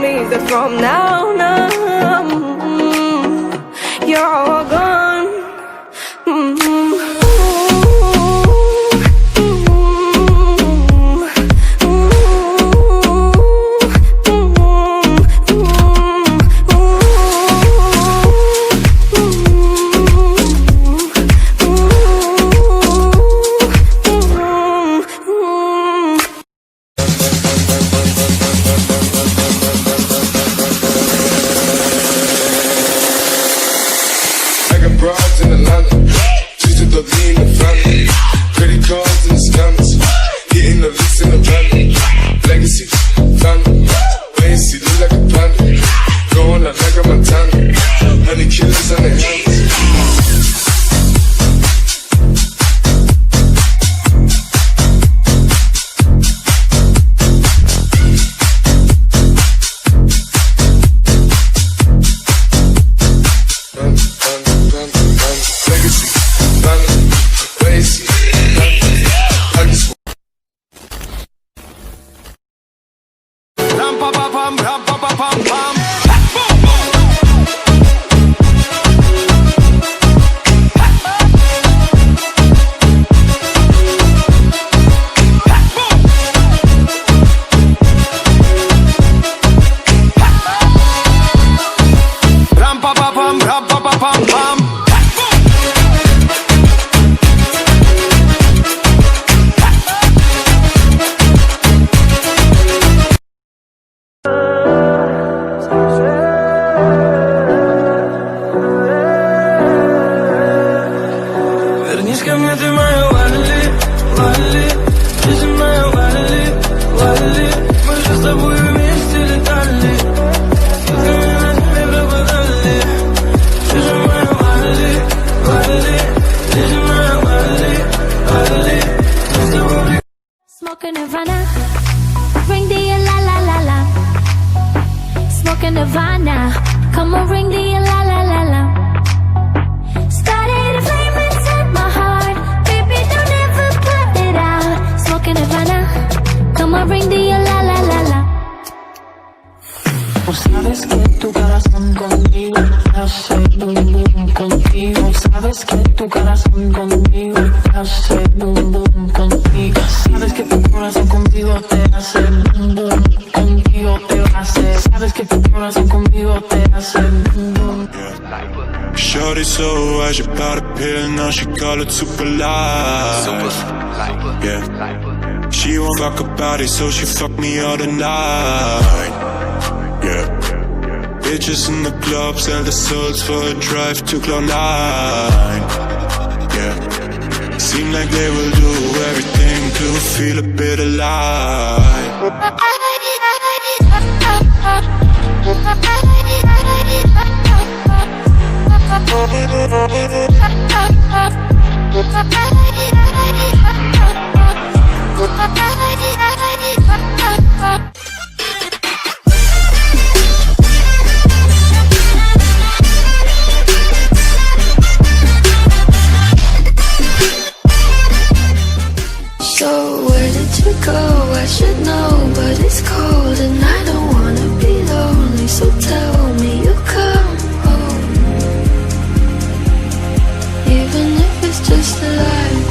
me that from now on, you're all gone. Broads in Atlanta, just to the lean in the family. Credit cards and the scammers, hitting the licks in the van. Legacy, family, wait and see, look like a panda. Going out like a Montana, honey killers on their hands. Smoking Nirvana, ring the la la la la. Smoking Nirvana, come on, ring the la la la la. Started a flame inside my heart, baby, don't ever put it out. Smoking Nirvana, come on, ring the la la la la. Sabes que tu corazón conmigo hace boom boom contigo. Sabes que tu corazón conmigo hace boom boom contigo. Sabes que tu corazón conmigo te hace boom boom contigo te hace. Sabes que tu corazón conmigo te hace boom boom. Shorty so high, she bought a pill, now she call it super life. Yeah. She won't fuck her body, so she fuck me all the night. Yeah. Bitches in the club sell the souls for a drive to Cloud9. Yeah. Seem like they will do everything to feel a bit alive. So where did you go? I should know, but it's cold and I don't wanna be lonely. So tell me you come home, even if it's just a lie.